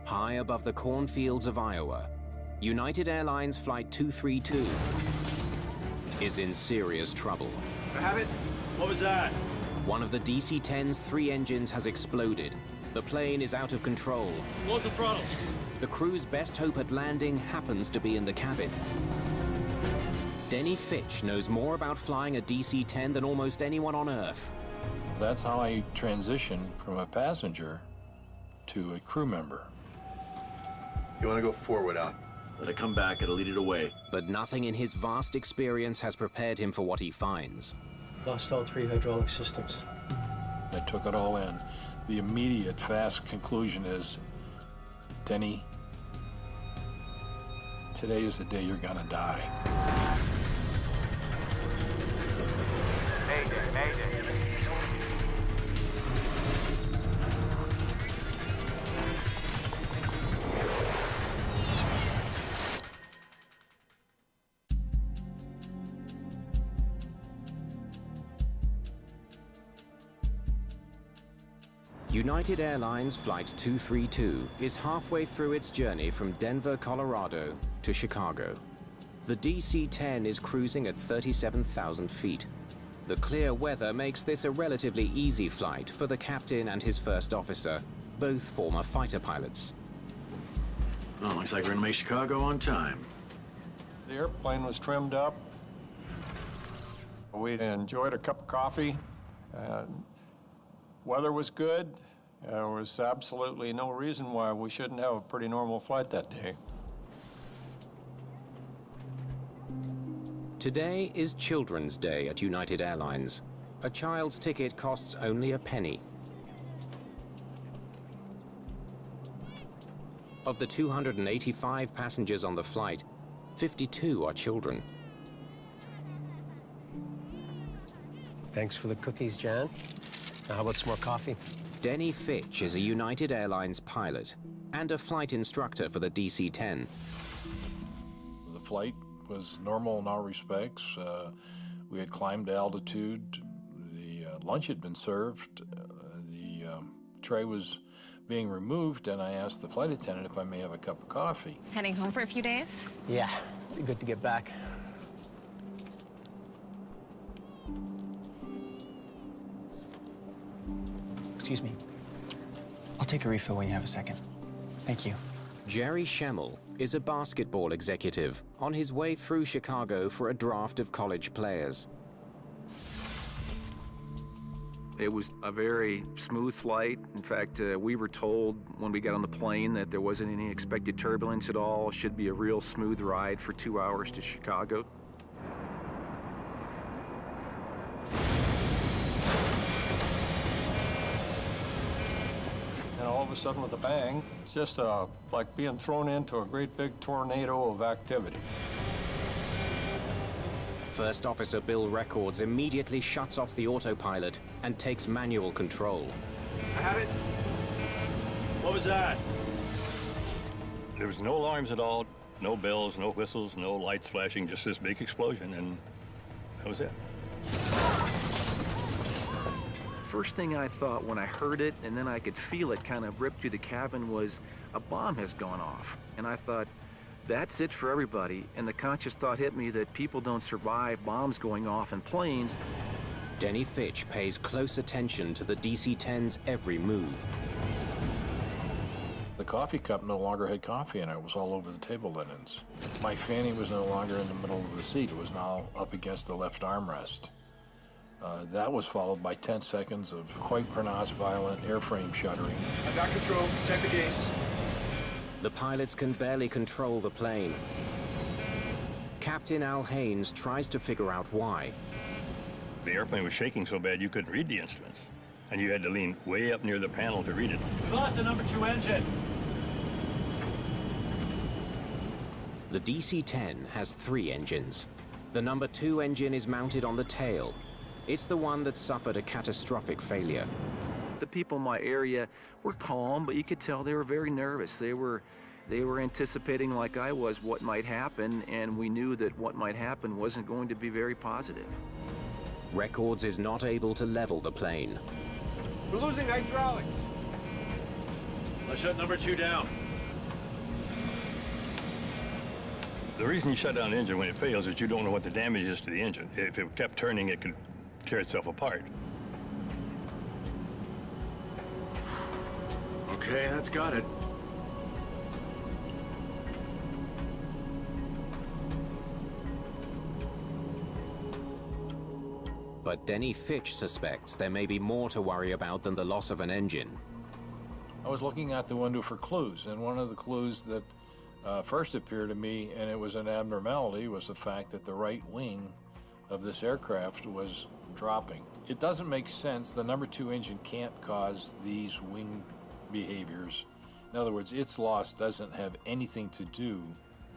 High above the cornfields of Iowa, United Airlines Flight 232 is in serious trouble. I have it. What was that? One of the DC-10's 3 engines has exploded. The plane is out of control. Close the throttles. The crew's best hope at landing happens to be in the cabin. Denny Fitch knows more about flying a DC-10 than almost anyone on Earth. That's how I transitioned from a passenger to a crew member. You want to go forward out? Let it come back, it'll lead it away. But nothing in his vast experience has prepared him for what he finds. Lost all 3 hydraulic systems. I took it all in. The immediate, fast conclusion is, Denny, today is the day you're gonna die. Mayday, mayday. United Airlines Flight 232 is halfway through its journey from Denver, Colorado to Chicago. The DC-10 is cruising at 37,000 feet. The clear weather makes this a relatively easy flight for the captain and his first officer, both former fighter pilots. Oh, looks like we're gonna make Chicago on time. The airplane was trimmed up. We enjoyed a cup of coffee, and weather was good. There was absolutely no reason why we shouldn't have a pretty normal flight that day. Today is Children's Day at United Airlines. A child's ticket costs only a penny. Of the 285 passengers on the flight, 52 are children. Thanks for the cookies, Jan. Now, how about some more coffee? Denny Fitch is a United Airlines pilot and a flight instructor for the DC-10. The flight was normal in all respects. We had climbed altitude. The lunch had been served. The tray was being removed, and I asked the flight attendant if I may have a cup of coffee. Heading home for a few days? Yeah, be good to get back. Excuse me. I'll take a refill when you have a second. Thank you. Jerry Schemmel is a basketball executive on his way through Chicago for a draft of college players. It was a very smooth flight. In fact, we were told when we got on the plane that there wasn't any expected turbulence at all. It should be a real smooth ride for 2 hours to Chicago. And all of a sudden, with a bang, it's just like being thrown into a great big tornado of activity. First Officer Bill Records immediately shuts off the autopilot and takes manual control. I have it. What was that? There was no alarms at all, no bells, no whistles, no lights flashing, just this big explosion, and that was it. First thing I thought when I heard it, and then I could feel it kind of rip through the cabin, was a bomb has gone off. And I thought, that's it for everybody. And the conscious thought hit me that people don't survive bombs going off in planes. Denny Fitch pays close attention to the DC-10's every move. The coffee cup no longer had coffee in it. It was all over the table linens. My fanny was no longer in the middle of the seat. It was now up against the left armrest. That was followed by 10 seconds of quite pronounced, violent airframe shuddering. I've got control. Check the gates. The pilots can barely control the plane. Captain Al Haynes tries to figure out why. The airplane was shaking so bad you couldn't read the instruments, and you had to lean way up near the panel to read it. We lost the number 2 engine. The DC-10 has 3 engines. The number 2 engine is mounted on the tail. It's the one that suffered a catastrophic failure. The people in my area were calm, but you could tell they were very nervous. They were anticipating, like I was, what might happen, and we knew that what might happen wasn't going to be very positive. Records is not able to level the plane. We're losing hydraulics. Let's shut number 2 down. The reason you shut down an engine when it fails is you don't know what the damage is to the engine. If it kept turning, it could tear itself apart. Okay, that's got it. But Denny Fitch suspects there may be more to worry about than the loss of an engine. I was looking out the window for clues, and one of the clues that first appeared to me, and it was an abnormality, was the fact that the right wing of this aircraft was dropping. It doesn't make sense. The number 2 engine can't cause these wing behaviors. In other words, its loss doesn't have anything to do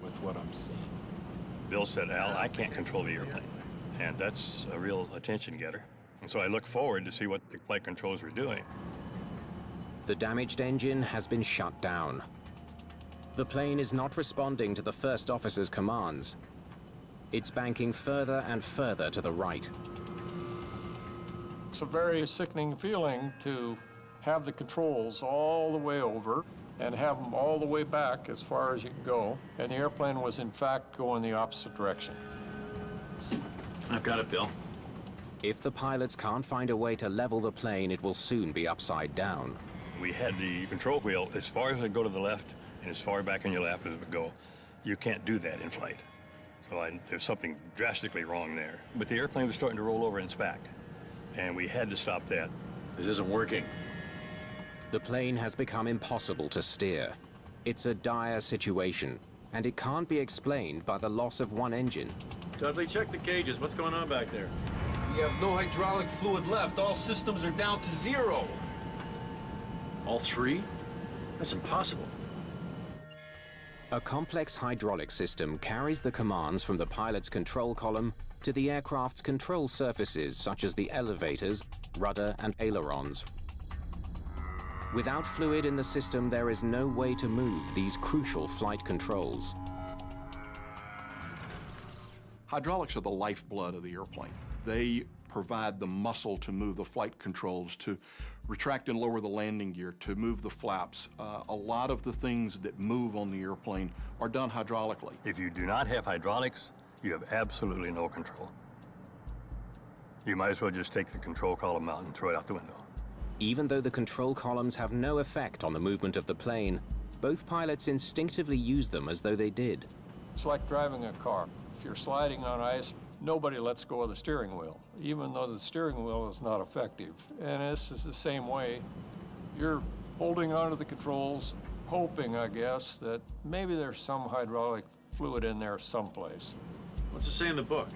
with what I'm seeing. Bill said, Al, I can't control the airplane. And that's a real attention getter. And so I look forward to see what the flight controls are doing. The damaged engine has been shut down. The plane is not responding to the first officer's commands. It's banking further and further to the right. It's a very sickening feeling to have the controls all the way over and have them all the way back as far as you can go. And the airplane was, in fact, going the opposite direction. I've got it, Bill. If the pilots can't find a way to level the plane, it will soon be upside down. We had the control wheel as far as it go to the left and as far back in your lap as it would go. You can't do that in flight. So there's something drastically wrong there. But the airplane was starting to roll over in its back, and we had to stop that. This isn't working. The plane has become impossible to steer. It's a dire situation, and it can't be explained by the loss of one engine. Dudley, check the cages. What's going on back there? We have no hydraulic fluid left. All systems are down to 0. All 3? That's impossible. A complex hydraulic system carries the commands from the pilot's control column to the aircraft's control surfaces, such as the elevators, rudder, and ailerons. Without fluid in the system, there is no way to move these crucial flight controls. Hydraulics are the lifeblood of the airplane. They provide the muscle to move the flight controls, to retract and lower the landing gear, to move the flaps. A lot of the things that move on the airplane are done hydraulically. If you do not have hydraulics, you have absolutely no control. You might as well just take the control column out and throw it out the window. Even though the control columns have no effect on the movement of the plane, both pilots instinctively use them as though they did. It's like driving a car. If you're sliding on ice, nobody lets go of the steering wheel, even though the steering wheel is not effective. And this is the same way. You're holding onto the controls, hoping, I guess, that maybe there's some hydraulic fluid in there someplace. What's it say in the book?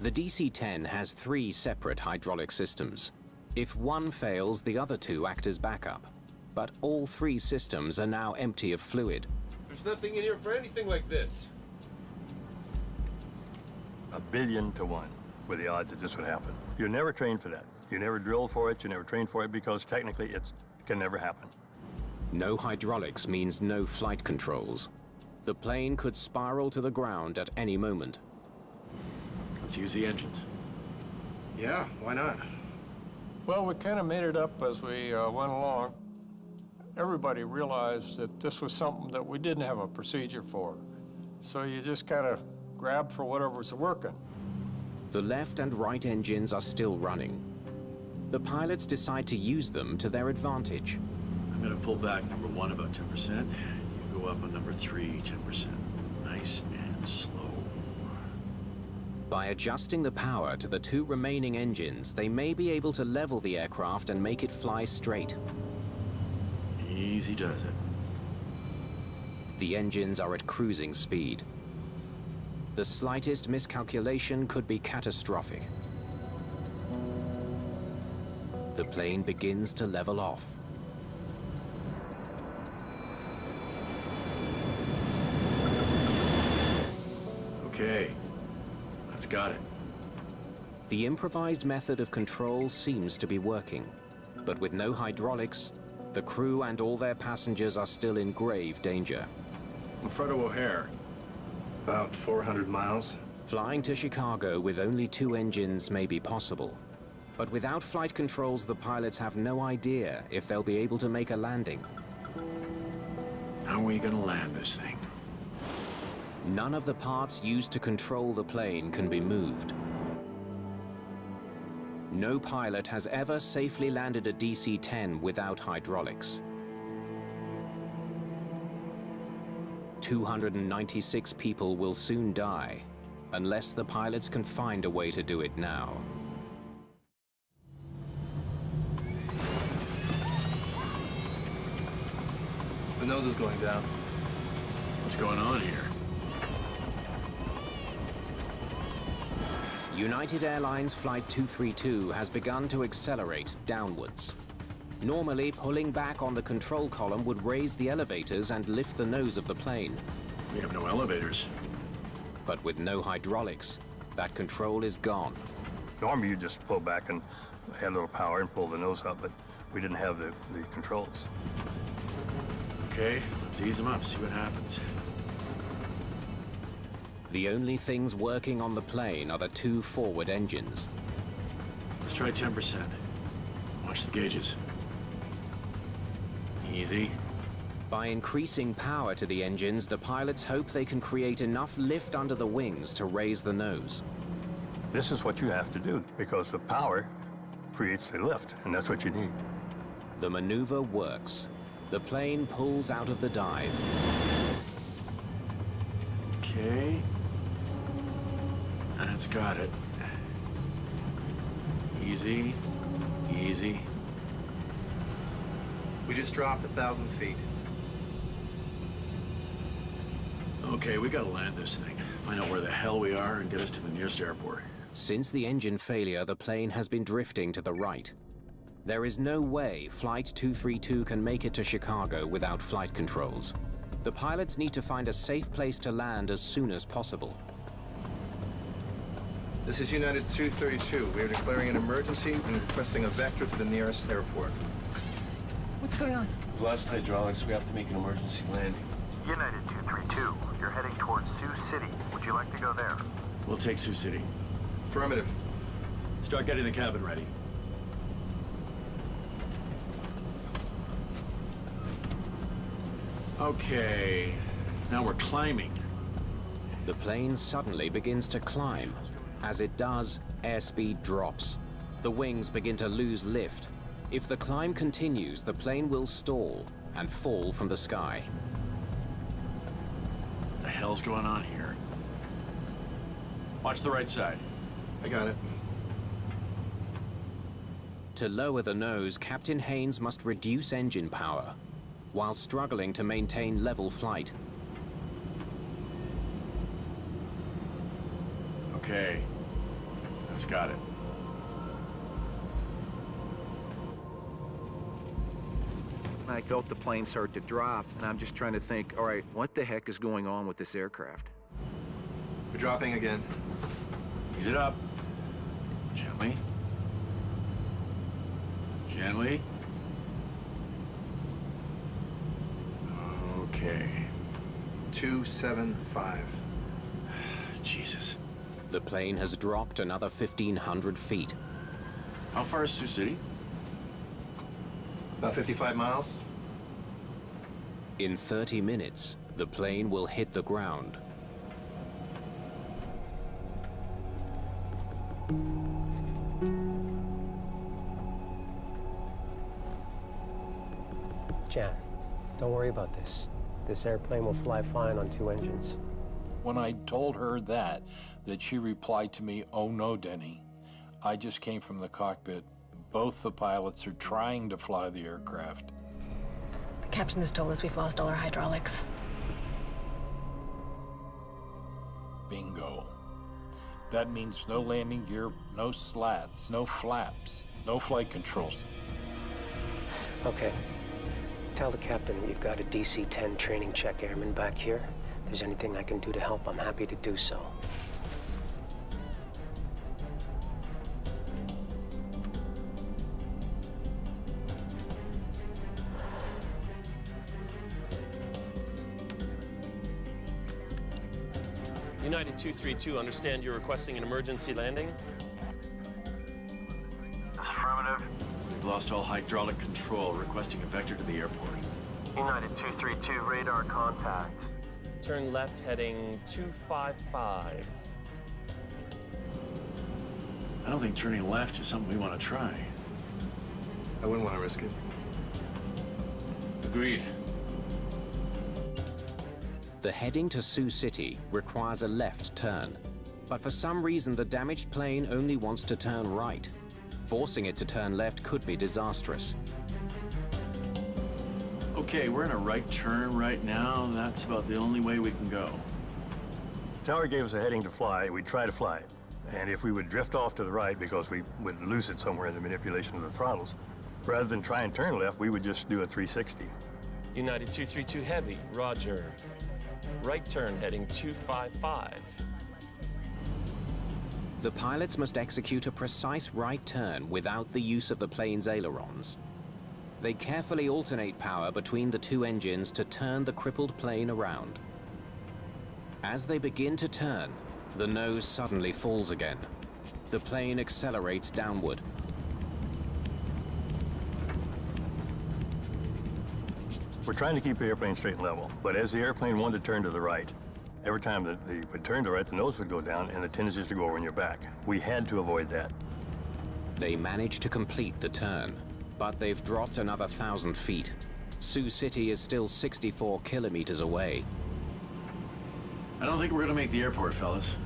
The DC-10 has 3 separate hydraulic systems. If one fails, the other 2 act as backup. But all 3 systems are now empty of fluid. There's nothing in here for anything like this. 1 billion to 1 were the odds that this would happen. You're never trained for that. You never drilled for it, you never trained for it, because technically it can never happen. No hydraulics means no flight controls. The plane could spiral to the ground at any moment. Let's use the engines. Yeah, why not? Well, we kind of made it up as we went along. Everybody realized that this was something that we didn't have a procedure for. So you just kind of grab for whatever's working. The left and right engines are still running. The pilots decide to use them to their advantage. I'm going to pull back number 1 about 10%. You go up on number 3, 10%. Nice and slow. By adjusting the power to the 2 remaining engines, they may be able to level the aircraft and make it fly straight. Easy does it. The engines are at cruising speed. The slightest miscalculation could be catastrophic. The plane begins to level off. Okay, that's got it. The improvised method of control seems to be working, but with no hydraulics, the crew and all their passengers are still in grave danger. Alfredo O'Hare. About 400 miles. Flying to Chicago with only 2 engines may be possible, but without flight controls, the pilots have no idea if they'll be able to make a landing. How are we gonna land this thing? None of the parts used to control the plane can be moved. No pilot has ever safely landed a DC-10 without hydraulics. 296 people will soon die unless the pilots can find a way to do it now. The nose is going down. What's going on here? United Airlines Flight 232 has begun to accelerate downwards. Normally, pulling back on the control column would raise the elevators and lift the nose of the plane. We have no elevators. But with no hydraulics, that control is gone. Normally, you just pull back and add a little power and pull the nose up, but we didn't have the controls. Okay, let's ease them up, see what happens. The only things working on the plane are the two forward engines. Let's try 10%. Watch the gauges. Easy. By increasing power to the engines, the pilots hope they can create enough lift under the wings to raise the nose. This is what you have to do, because the power creates the lift, and that's what you need. The maneuver works. The plane pulls out of the dive. Okay. That's got it. Easy. Easy. We just dropped 1,000 feet. Okay, we gotta land this thing. Find out where the hell we are and get us to the nearest airport. Since the engine failure, the plane has been drifting to the right. There is no way Flight 232 can make it to Chicago without flight controls. The pilots need to find a safe place to land as soon as possible. This is United 232. We are declaring an emergency and requesting a vector to the nearest airport. What's going on? We've lost hydraulics. We have to make an emergency landing. United 232, you're heading towards Sioux City. Would you like to go there? We'll take Sioux City. Affirmative. Start getting the cabin ready. Okay, now we're climbing. The plane suddenly begins to climb. As it does, airspeed drops. The wings begin to lose lift. If the climb continues, the plane will stall and fall from the sky. What the hell's going on here? Watch the right side. I got it. To lower the nose, Captain Haynes must reduce engine power while struggling to maintain level flight. Okay, that's got it. I felt the plane start to drop, and I'm just trying to think, all right, what the heck is going on with this aircraft? We're dropping again. Ease it up. Gently. Gently. Okay. 275. Jesus. The plane has dropped another 1,500 feet. How far is Sioux City? About 55 miles. In 30 minutes, the plane will hit the ground. Jan, don't worry about this. This airplane will fly fine on two engines. When I told her that she replied to me, "Oh no, Denny. I just came from the cockpit. Both the pilots are trying to fly the aircraft." The captain has told us we've lost all our hydraulics. Bingo. That means no landing gear, no slats, no flaps, no flight controls. Okay. Tell the captain that you've got a DC-10 training check airman back here. If there's anything I can do to help, I'm happy to do so. United 232, understand you're requesting an emergency landing? Affirmative. We've lost all hydraulic control, requesting a vector to the airport. United 232, radar contact. Turn left heading 255. I don't think turning left is something we want to try. I wouldn't want to risk it. Agreed. The heading to Sioux City requires a left turn, but for some reason the damaged plane only wants to turn right. Forcing it to turn left could be disastrous. Okay, we're in a right turn right now. That's about the only way we can go. Tower gave us a heading to fly, we'd try to fly it. And if we would drift off to the right because we would lose it somewhere in the manipulation of the throttles, rather than try and turn left, we would just do a 360. United 232 Heavy, roger. Right turn heading 255. The pilots must execute a precise right turn without the use of the plane's ailerons. They carefully alternate power between the two engines to turn the crippled plane around. As they begin to turn, the nose suddenly falls again. The plane accelerates downward. We're trying to keep the airplane straight and level, but as the airplane wanted to turn to the right, every time that they would turn to the right, the nose would go down and the tendency is to go over on your back. We had to avoid that. They manage to complete the turn, but they've dropped another 1,000 feet. Sioux City is still 64 kilometers away. I don't think we're gonna make the airport, fellas.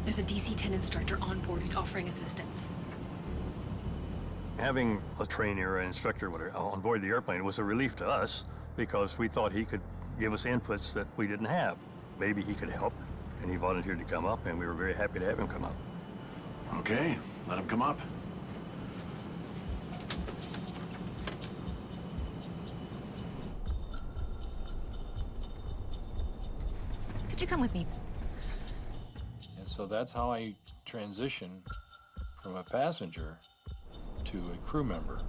There's a DC-10 instructor on board who's offering assistance. Having a trainer or an instructor whatever, on board the airplane was a relief to us because we thought he could give us inputs that we didn't have. Maybe he could help, and he volunteered to come up, and we were very happy to have him come up. Okay, let him come up. Could you come with me? And so that's how I transitioned from a passenger to a crew member.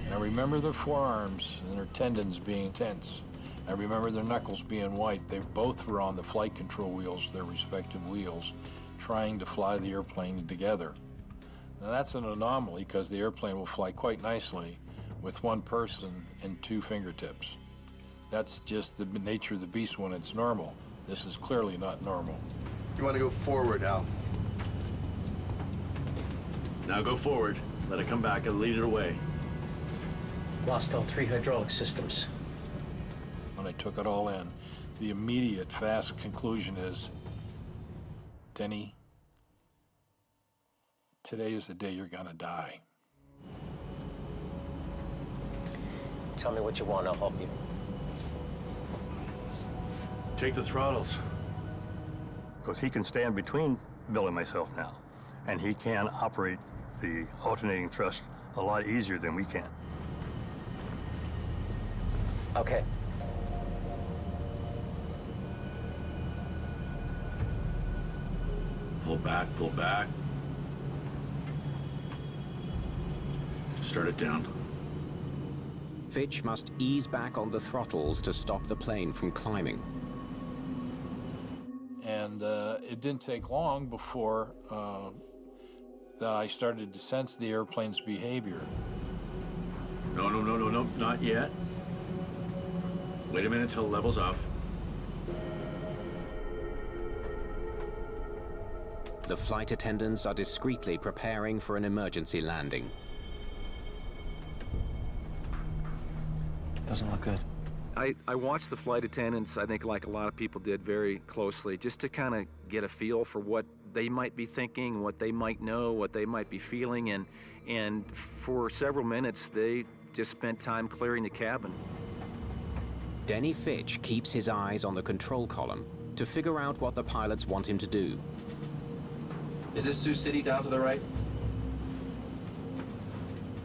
And I remember their forearms and their tendons being tense. I remember their knuckles being white. They both were on the flight control wheels, their respective wheels, trying to fly the airplane together. Now that's an anomaly because the airplane will fly quite nicely with one person and two fingertips. That's just the nature of the beast when it's normal. This is clearly not normal. You want to go forward, Al? Now go forward. Let it come back and lead it away. Lost all 3 hydraulic systems. When I took it all in, the immediate, fast conclusion is, Denny, today is the day you're gonna die. Tell me what you want, I'll help you. Take the throttles. Because he can stand between Bill and myself now, and he can operate the alternating thrust a lot easier than we can. Okay. Pull back, pull back. Start it down. Fitch must ease back on the throttles to stop the plane from climbing. And it didn't take long before that I started to sense the airplane's behavior. No, not yet. Wait a minute till it levels off. The flight attendants are discreetly preparing for an emergency landing. Doesn't look good. I watched the flight attendants, I think like a lot of people did, very closely, just to kind of get a feel for what they might be thinking, what they might know, what they might be feeling, and for several minutes, they just spent time clearing the cabin. Denny Fitch keeps his eyes on the control column to figure out what the pilots want him to do. Is this Sioux City down to the right?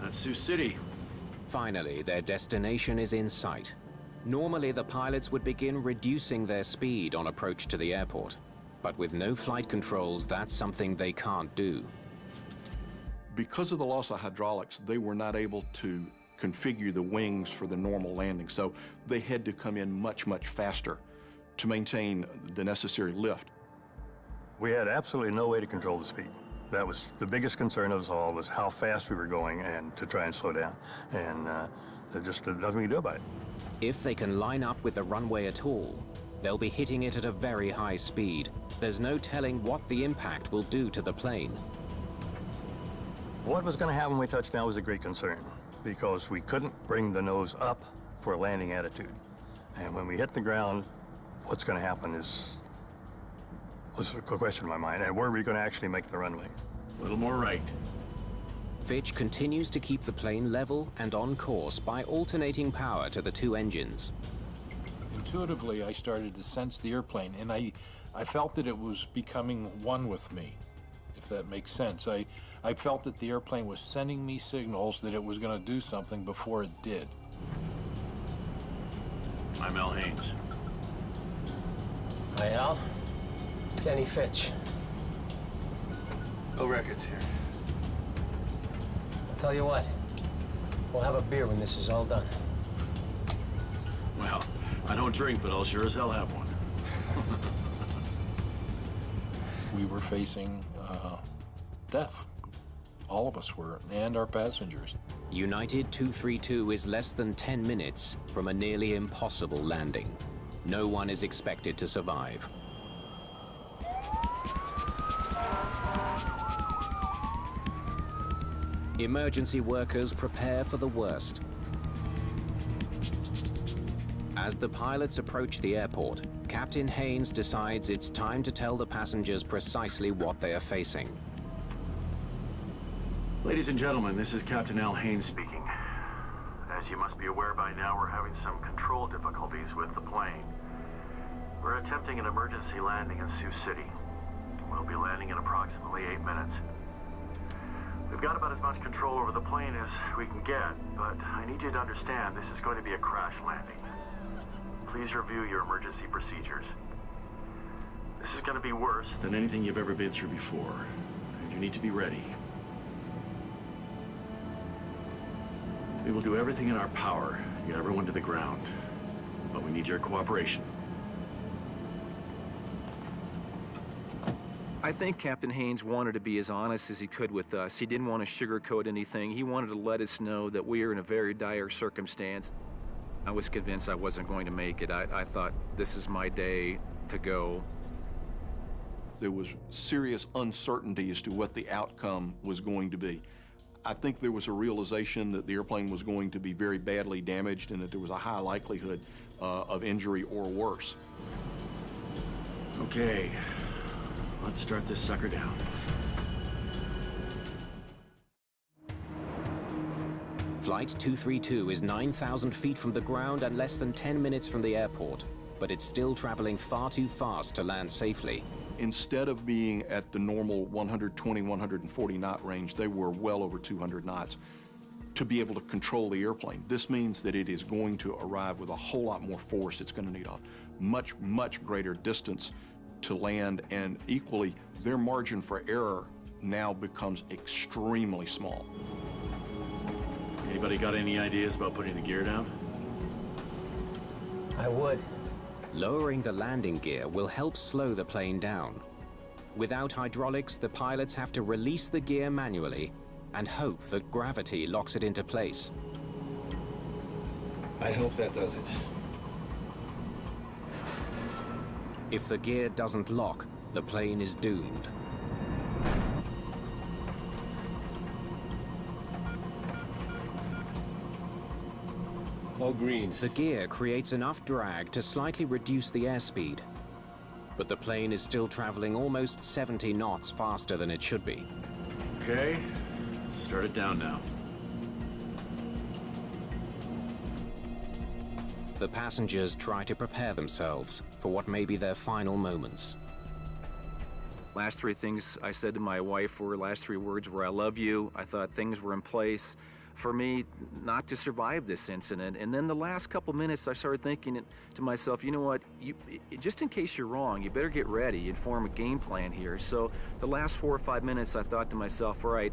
That's Sioux City. Finally, their destination is in sight. Normally, the pilots would begin reducing their speed on approach to the airport. But with no flight controls, that's something they can't do. Because of the loss of hydraulics, they were not able to configure the wings for the normal landing, so they had to come in much, much faster to maintain the necessary lift. We had absolutely no way to control the speed. That was the biggest concern of us all, was how fast we were going and to try and slow down. And there's just nothing we can do about it. If they can line up with the runway at all, they'll be hitting it at a very high speed. There's no telling what the impact will do to the plane. What was going to happen when we touched down was a great concern, because we couldn't bring the nose up for a landing attitude. And when we hit the ground, what's going to happen was a question in my mind. And were we going to actually make the runway? A little more right. Fitch continues to keep the plane level and on course by alternating power to the two engines. Intuitively, I started to sense the airplane, and I felt that it was becoming one with me, if that makes sense. I felt that the airplane was sending me signals that it was going to do something before it did. I'm Al Haynes. Hi, Al. Kenny Fitch. Bill Reckitt's here. I'll tell you what. We'll have a beer when this is all done. Well, I don't drink, but I'll sure as hell have one. We were facing death. All of us were, and our passengers. United 232 is less than 10 minutes from a nearly impossible landing. No one is expected to survive. Emergency workers prepare for the worst. As the pilots approach the airport, Captain Haynes decides it's time to tell the passengers precisely what they are facing. Ladies and gentlemen, this is Captain Al Haynes Speaking. As you must be aware by now, we're having some control difficulties with the plane. We're attempting an emergency landing in Sioux City. We'll be landing in approximately 8 minutes. We've got about as much control over the plane as we can get, but I need you to understand this is going to be a crash landing. Please review your emergency procedures. This is going to be worse than anything you've ever been through before, and you need to be ready. We will do everything in our power to get everyone to the ground, but we need your cooperation. I think Captain Haynes wanted to be as honest as he could with us. He didn't want to sugarcoat anything. He wanted to let us know that we are in a very dire circumstance. I was convinced I wasn't going to make it. I thought, this is my day to go. There was serious uncertainty as to what the outcome was going to be. I think there was a realization that the airplane was going to be very badly damaged and that there was a high likelihood of injury or worse. Okay, let's start this sucker down. Flight 232 is 9,000 feet from the ground and less than 10 minutes from the airport, but it's still traveling far too fast to land safely. Instead of being at the normal 120, 140 knot range, they were well over 200 knots to be able to control the airplane. This means that it is going to arrive with a whole lot more force. It's going to need a much, much greater distance to land, and equally, their margin for error now becomes extremely small. Anybody got any ideas about putting the gear down? I would. Lowering the landing gear will help slow the plane down. Without hydraulics, the pilots have to release the gear manually and hope that gravity locks it into place. I hope that does it. If the gear doesn't lock, the plane is doomed. All green. The gear creates enough drag to slightly reduce the airspeed, but the plane is still traveling almost 70 knots faster than it should be. Okay, start it down now. The passengers try to prepare themselves for what may be their final moments. Last three things I said to my wife were, last three words were, I love you. I thought things were in place. for me not to survive this incident. And then the last couple minutes, I started thinking to myself, you know what, just in case you're wrong, you better get ready and form a game plan here. So the last 4 or 5 minutes, I thought to myself, all right,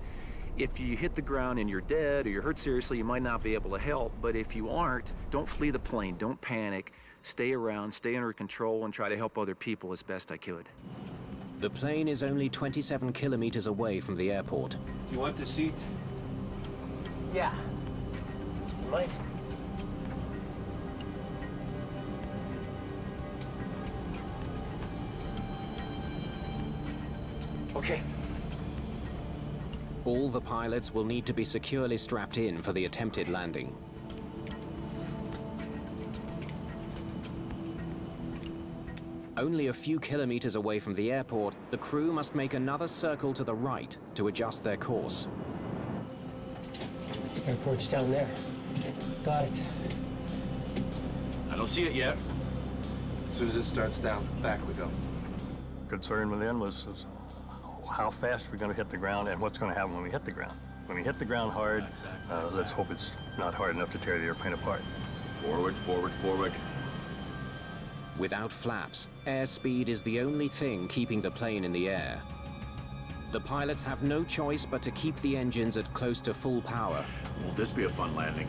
if you hit the ground and you're dead or you're hurt seriously, you might not be able to help. But if you aren't, don't flee the plane, don't panic. Stay around, stay under control, and try to help other people as best I could. The plane is only 27 kilometers away from the airport. Do you want the seat? Yeah. You might. Okay. All the pilots will need to be securely strapped in for the attempted landing. Only a few kilometers away from the airport, the crew must make another circle to the right to adjust their course. Airport's down there. Got it. I don't see it yet. As soon as it starts down, back we go. Concern within was how fast we're going to hit the ground and what's going to happen when we hit the ground. When we hit the ground hard, let's hope it's not hard enough to tear the airplane apart. Forward, forward, forward. Without flaps, airspeed is the only thing keeping the plane in the air. The pilots have no choice but to keep the engines at close to full power. Won't this be a fun landing?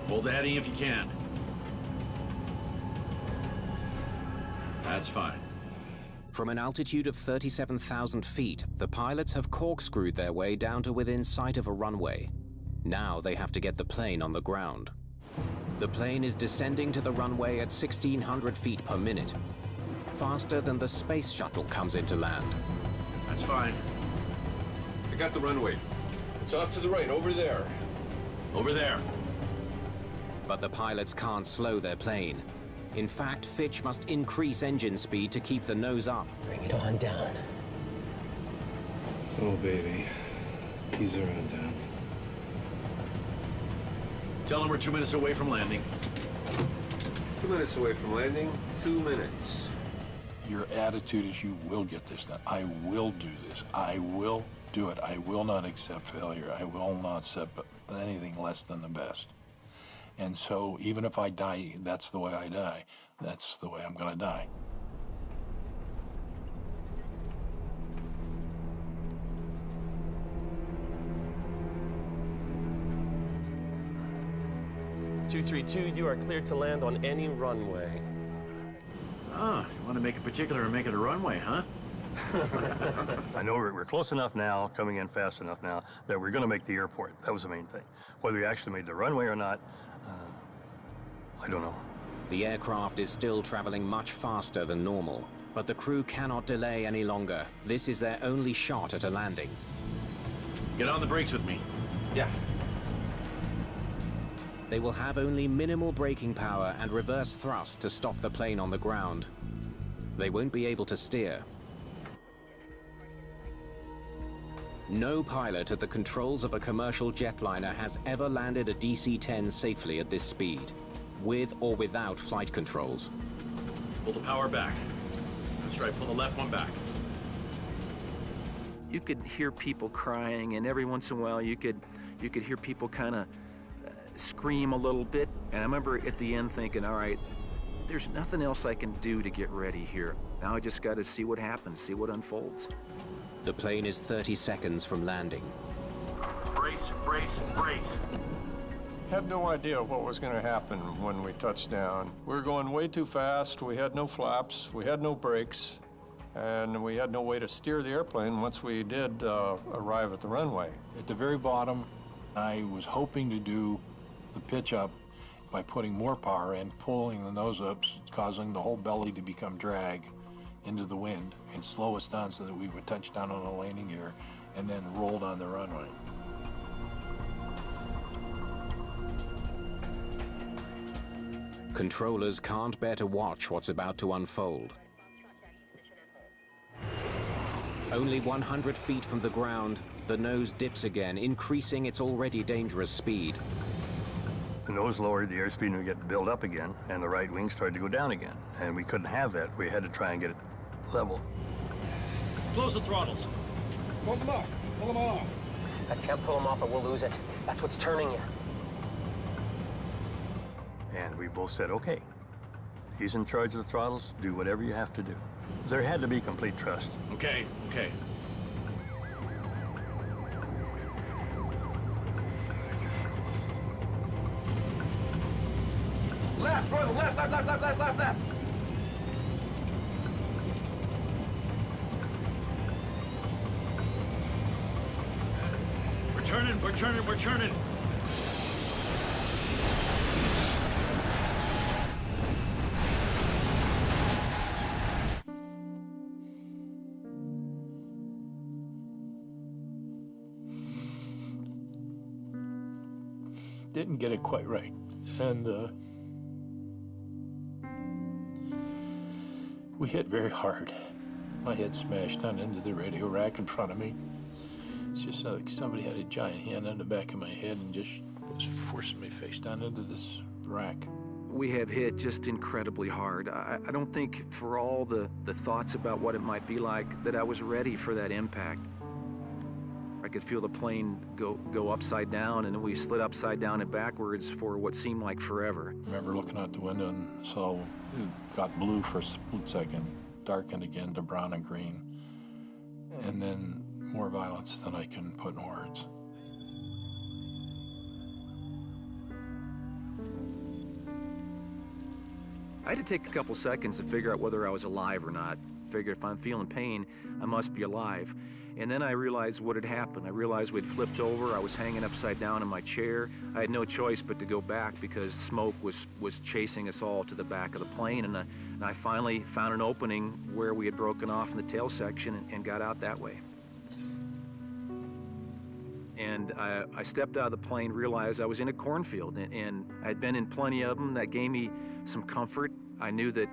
Hold the heading if you can. That's fine. From an altitude of 37,000 feet, the pilots have corkscrewed their way down to within sight of a runway. Now they have to get the plane on the ground. The plane is descending to the runway at 1,600 feet per minute, faster than the space shuttle comes into land. That's fine. I got the runway. It's off to the right, over there. Over there. But the pilots can't slow their plane. In fact, Fitch must increase engine speed to keep the nose up. Bring it on down. Oh, baby. Ease her on down. Tell them we're 2 minutes away from landing. 2 minutes away from landing, 2 minutes. Your attitude is you will get this done. I will do this. I will do it. I will not accept failure. I will not accept anything less than the best. And so even if I die, that's the way I die. That's the way I'm going to die. You are cleared to land on any runway. Ah, you want to make it particular and make it a runway, huh? I know we're close enough now, coming in fast enough now, that we're going to make the airport. That was the main thing. Whether we actually made the runway or not, I don't know. The aircraft is still traveling much faster than normal, but the crew cannot delay any longer. This is their only shot at a landing. Get on the brakes with me. Yeah. They will have only minimal braking power and reverse thrust to stop the plane on the ground. They won't be able to steer. No pilot at the controls of a commercial jetliner has ever landed a DC-10 safely at this speed, with or without flight controls. Pull the power back. That's right, pull the left one back. You could hear people crying, and every once in a while you could hear people kind of scream a little bit. And I remember at the end thinking, all right, there's nothing else I can do to get ready here. Now I just got to see what happens, see what unfolds. The plane is 30 seconds from landing. Brace, brace, brace. Had no idea what was going to happen when we touched down. We were going way too fast. We had no flaps. We had no brakes. And we had no way to steer the airplane once we did arrive at the runway. At the very bottom, I was hoping to do the pitch up by putting more power in, pulling the nose up, causing the whole belly to become drag into the wind and slow us down so that we would touch down on the landing gear and then roll down the runway. Controllers can't bear to watch what's about to unfold. Only 100 feet from the ground, the nose dips again, increasing its already dangerous speed. The nose lowered, the airspeed would get built up again, and the right wing started to go down again. And we couldn't have that. We had to try and get it level. Close the throttles. Close them off. Pull him off. I can't pull him off or we'll lose it. That's what's turning you. And we both said, okay. He's in charge of the throttles. Do whatever you have to do. There had to be complete trust. Okay, okay. Left, Royal, left, left, left, left, left, left, left. We're turning, we're turning, we're turning. Didn't get it quite right. And we hit very hard. My head smashed down into the radio rack in front of me. It's just like somebody had a giant hand on the back of my head and just was forcing me face down into this rack. We have hit just incredibly hard. I don't think for all the thoughts about what it might be like that I was ready for that impact. I could feel the plane go upside down, and then we slid upside down and backwards for what seemed like forever. I remember looking out the window and saw it got blue for a split second, darkened again to brown and green, and then more violence than I can put in words. I had to take a couple seconds to figure out whether I was alive or not. Figured if I'm feeling pain, I must be alive. And then I realized what had happened. I realized we'd flipped over. I was hanging upside down in my chair. I had no choice but to go back because smoke was chasing us all to the back of the plane. And I finally found an opening where we had broken off in the tail section and got out that way. And I stepped out of the plane, realized I was in a cornfield, and I'd been in plenty of them. That gave me some comfort. I knew that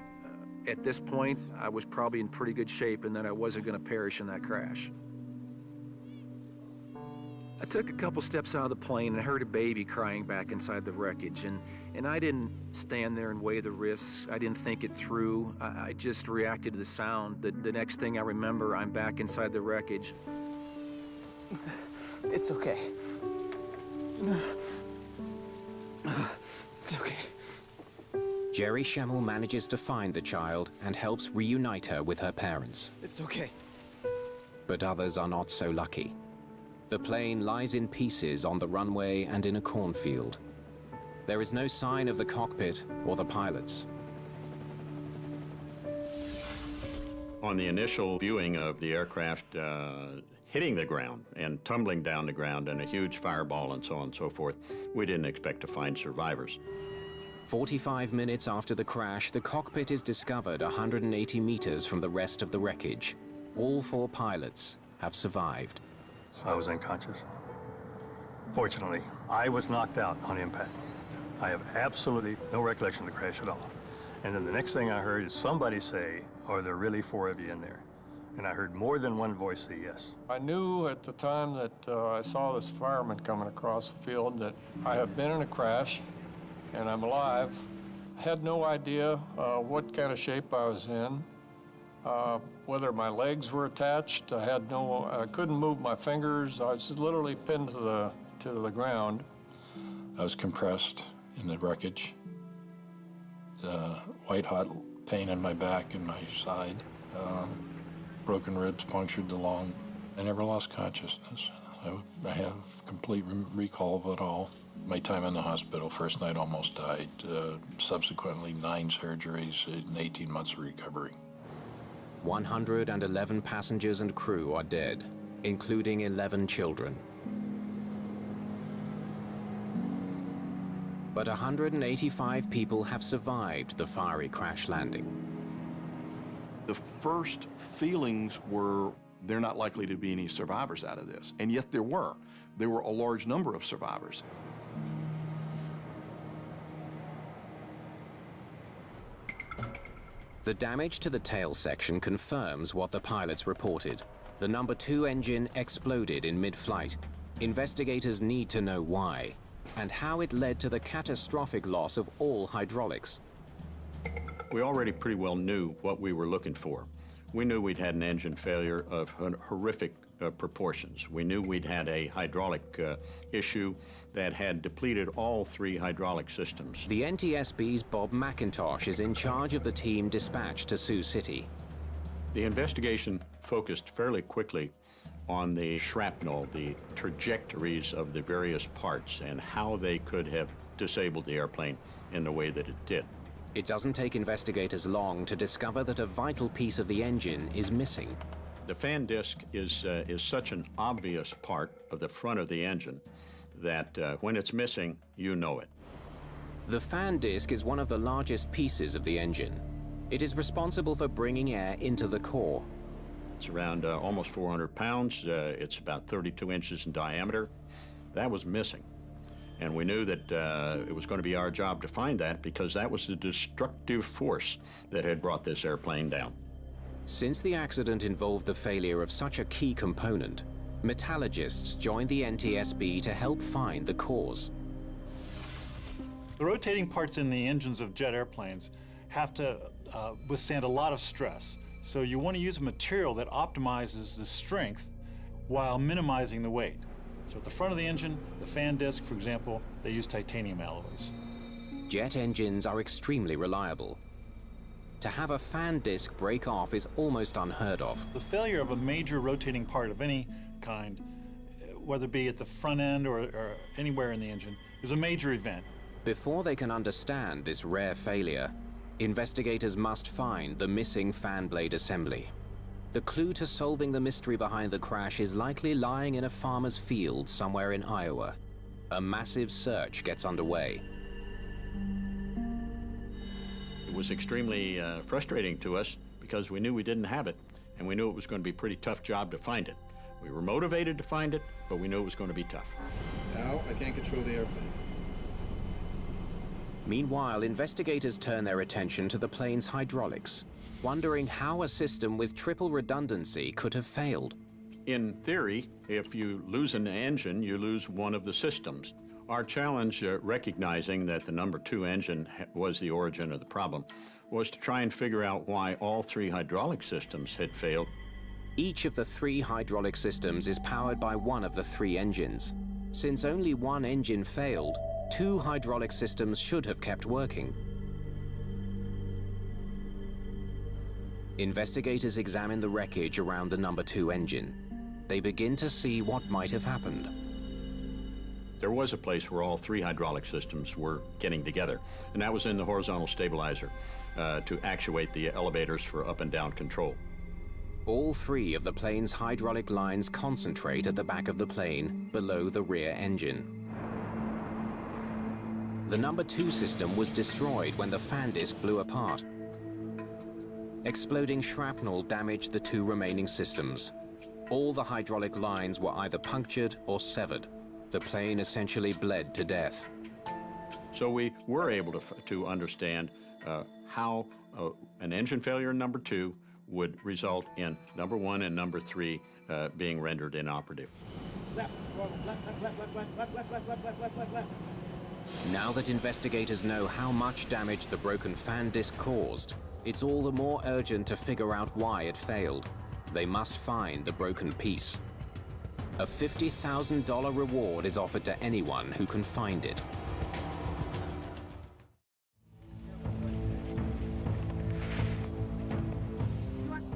at this point, I was probably in pretty good shape and that I wasn't going to perish in that crash. I took a couple steps out of the plane and I heard a baby crying back inside the wreckage, and I didn't stand there and weigh the risks. I didn't think it through. I just reacted to the sound. The next thing I remember, I'm back inside the wreckage. It's okay. It's okay. Jerry Schemmel manages to find the child and helps reunite her with her parents. It's okay. But others are not so lucky. The plane lies in pieces on the runway and in a cornfield. There is no sign of the cockpit or the pilots. On the initial viewing of the aircraft hitting the ground and tumbling down the ground and a huge fireball and so on and so forth, we didn't expect to find survivors. 45 minutes after the crash, the cockpit is discovered 180 meters from the rest of the wreckage. All 4 pilots have survived. I was unconscious. Fortunately, I was knocked out on impact. I have absolutely no recollection of the crash at all. And then the next thing I heard is somebody say, "Are there really 4 of you in there?" And I heard more than one voice say yes. I knew at the time that I saw this fireman coming across the field that I had been in a crash and I'm alive. I had no idea what kind of shape I was in, whether my legs were attached. I couldn't move my fingers. I was just literally pinned to the ground. I was compressed in the wreckage. White hot pain in my back and my side. Broken ribs punctured the lung. I never lost consciousness. I have complete recall of it all. My time in the hospital, first night almost died. Subsequently 9 surgeries and 18 months of recovery. 111 passengers and crew are dead, including 11 children. But 185 people have survived the fiery crash landing. The first feelings were, there are not likely to be any survivors out of this. And yet there were. There were a large number of survivors. The damage to the tail section confirms what the pilots reported. The number 2 engine exploded in mid-flight. Investigators need to know why, and how it led to the catastrophic loss of all hydraulics. We already pretty well knew what we were looking for. We knew we'd had an engine failure of horrific proportions. We knew we'd had a hydraulic issue that had depleted all 3 hydraulic systems. The NTSB's Bob McIntosh is in charge of the team dispatched to Sioux City. The investigation focused fairly quickly on the shrapnel, the trajectories of the various parts, and how they could have disabled the airplane in the way that it did. It doesn't take investigators long to discover that a vital piece of the engine is missing. The fan disc is such an obvious part of the front of the engine that when it's missing, you know it. The fan disc is one of the largest pieces of the engine. It is responsible for bringing air into the core. It's around almost 400 pounds. It's about 32 inches in diameter. That was missing. And we knew that it was going to be our job to find that, because that was the destructive force that had brought this airplane down. Since the accident involved the failure of such a key component, metallurgists joined the NTSB to help find the cause. The rotating parts in the engines of jet airplanes have to withstand a lot of stress. So you want to use a material that optimizes the strength while minimizing the weight. So at the front of the engine, the fan disc, for example, they use titanium alloys. Jet engines are extremely reliable. To have a fan disc break off is almost unheard of. The failure of a major rotating part of any kind, whether it be at the front end or anywhere in the engine, is a major event. Before they can understand this rare failure, investigators must find the missing fan blade assembly. The clue to solving the mystery behind the crash is likely lying in a farmer's field somewhere in Iowa. A massive search gets underway. It was extremely frustrating to us because we knew we didn't have it, and we knew it was going to be a pretty tough job to find it. We were motivated to find it, but we knew it was going to be tough. Now I can't control the airplane. Meanwhile, investigators turn their attention to the plane's hydraulics, wondering how a system with triple redundancy could have failed. In theory, if you lose an engine, you lose one of the systems. Our challenge, recognizing that the number 2 engine was the origin of the problem, was to try and figure out why all 3 hydraulic systems had failed. Each of the 3 hydraulic systems is powered by one of the 3 engines. Since only one engine failed, 2 hydraulic systems should have kept working. Investigators examine the wreckage around the number 2 engine. They begin to see what might have happened. There was a place where all 3 hydraulic systems were getting together, and that was in the horizontal stabilizer to actuate the elevators for up and down control. All 3 of the plane's hydraulic lines concentrate at the back of the plane, below the rear engine. The number 2 system was destroyed when the fan disc blew apart. Exploding shrapnel damaged the 2 remaining systems. All the hydraulic lines were either punctured or severed. The plane essentially bled to death. So we were able to understand how an engine failure in number 2 would result in number 1 and number 3 being rendered inoperative. Now that investigators know how much damage the broken fan disc caused, it's all the more urgent to figure out why it failed. They must find the broken piece. A $50,000 reward is offered to anyone who can find it.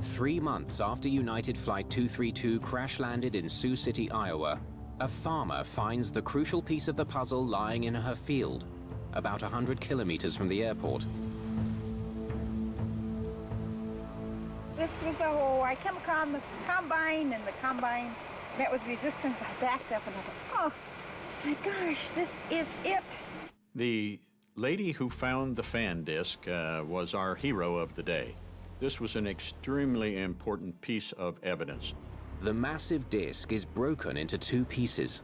Three months after United Flight 232 crash-landed in Sioux City, Iowa, a farmer finds the crucial piece of the puzzle lying in her field, about 100 kilometers from the airport. This was I came across the combine, and the combine met with resistance. I backed up, and I thought, oh, my gosh, this is it. The lady who found the fan disc was our hero of the day. This was an extremely important piece of evidence. The massive disc is broken into 2 pieces.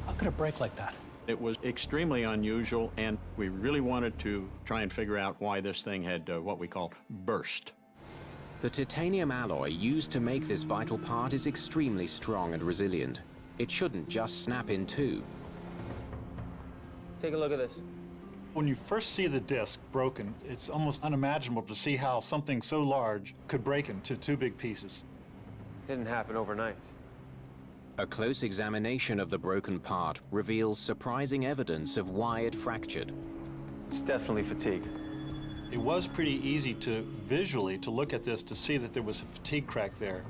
How could it break like that? It was extremely unusual, and we really wanted to try and figure out why this thing had what we call burst. The titanium alloy used to make this vital part is extremely strong and resilient. It shouldn't just snap in 2. Take a look at this. When you first see the disc broken, it's almost unimaginable to see how something so large could break into two big pieces. Didn't happen overnight. A close examination of the broken part reveals surprising evidence of why it fractured. It's definitely fatigue. It was pretty easy to visually to look at this to see that there was a fatigue crack there.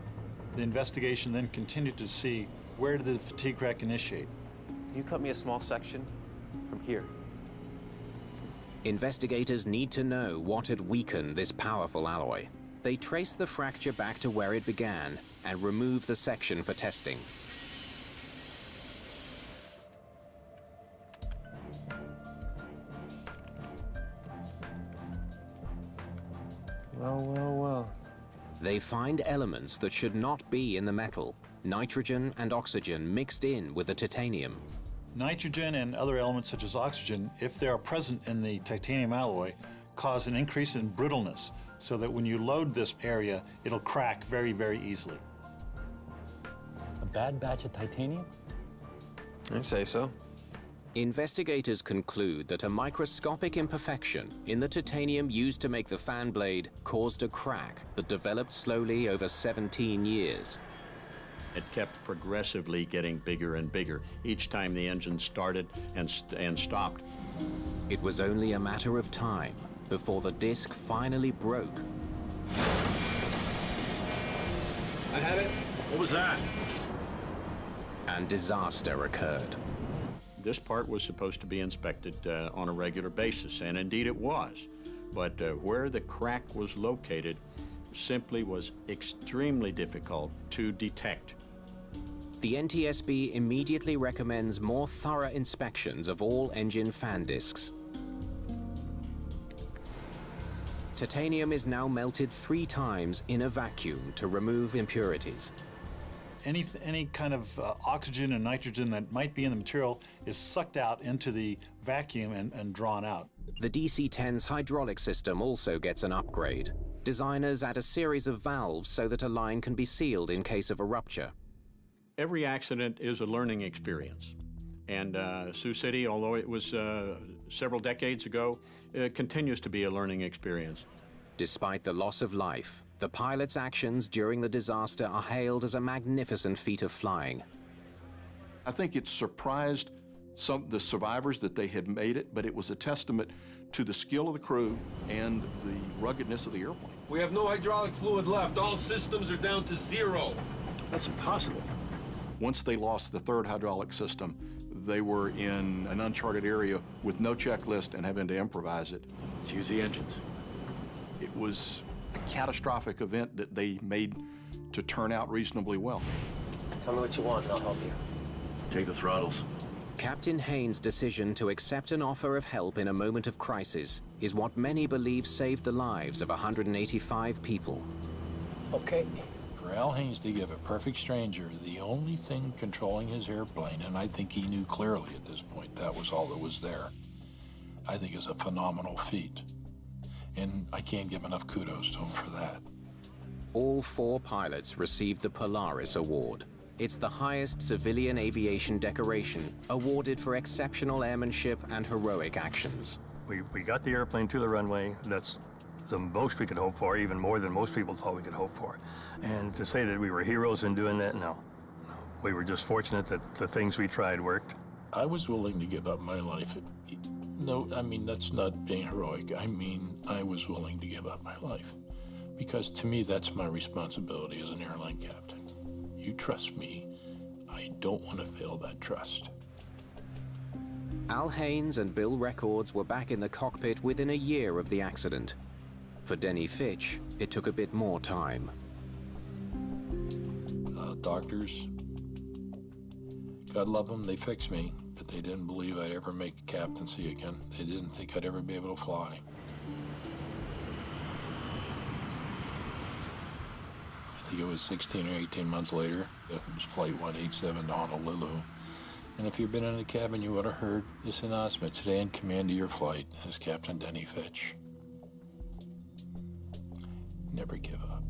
The investigation then continued to see where did the fatigue crack initiate. Can you cut me a small section from here? Investigators need to know what had weakened this powerful alloy. They trace the fracture back to where it began and remove the section for testing. Well, well, well. They find elements that should not be in the metal, nitrogen and oxygen mixed in with the titanium. Nitrogen and other elements such as oxygen, if they are present in the titanium alloy, cause an increase in brittleness, so that when you load this area, it'll crack very, very easily. A bad batch of titanium? I'd say so. Investigators conclude that a microscopic imperfection in the titanium used to make the fan blade caused a crack that developed slowly over 17 years. It kept progressively getting bigger and bigger each time the engine started and stopped. It was only a matter of time before the disc finally broke. I had it. What was that? And disaster occurred. This part was supposed to be inspected on a regular basis, and indeed it was. But where the crack was located simply was extremely difficult to detect. The NTSB immediately recommends more thorough inspections of all engine fan discs. Titanium is now melted 3 times in a vacuum to remove impurities. Any kind of oxygen and nitrogen that might be in the material is sucked out into the vacuum and drawn out. The DC-10's hydraulic system also gets an upgrade. Designers add a series of valves so that a line can be sealed in case of a rupture. Every accident is a learning experience. And Sioux City, although it was several decades ago, continues to be a learning experience. Despite the loss of life, the pilot's actions during the disaster are hailed as a magnificent feat of flying. I think it surprised the survivors that they had made it, but it was a testament to the skill of the crew and the ruggedness of the airplane. We have no hydraulic fluid left. All systems are down to 0. That's impossible. Once they lost the 3rd hydraulic system, they were in an uncharted area with no checklist and having to improvise it. Let's use the engines. It was a catastrophic event that they made to turn out reasonably well. Tell me what you want and I'll help you. Take the throttles. Captain Haynes' decision to accept an offer of help in a moment of crisis is what many believe saved the lives of 185 people. Okay. For Al Haynes to give a perfect stranger the only thing controlling his airplane, and I think he knew clearly at this point that was all that was there, I think is a phenomenal feat. And I can't give enough kudos to him for that. All 4 pilots received the Polaris Award. It's the highest civilian aviation decoration awarded for exceptional airmanship and heroic actions. We got the airplane to the runway. That's the most we could hope for, even more than most people thought we could hope for. And to say that we were heroes in doing that, no. We were just fortunate that the things we tried worked. I was willing to give up my life. No, I mean, that's not being heroic. I mean, I was willing to give up my life. Because to me, that's my responsibility as an airline captain. You trust me. I don't want to fail that trust. Al Haynes and Bill Records were back in the cockpit within a year of the accident. For Denny Fitch, it took a bit more time. Doctors, God love them, they fixed me, but they didn't believe I'd ever make a captaincy again. They didn't think I'd ever be able to fly. I think it was 16 or 18 months later. It was Flight 187 to Honolulu. And if you've been in the cabin, you would have heard this announcement: today in command of your flight is Captain Denny Fitch. Never give up.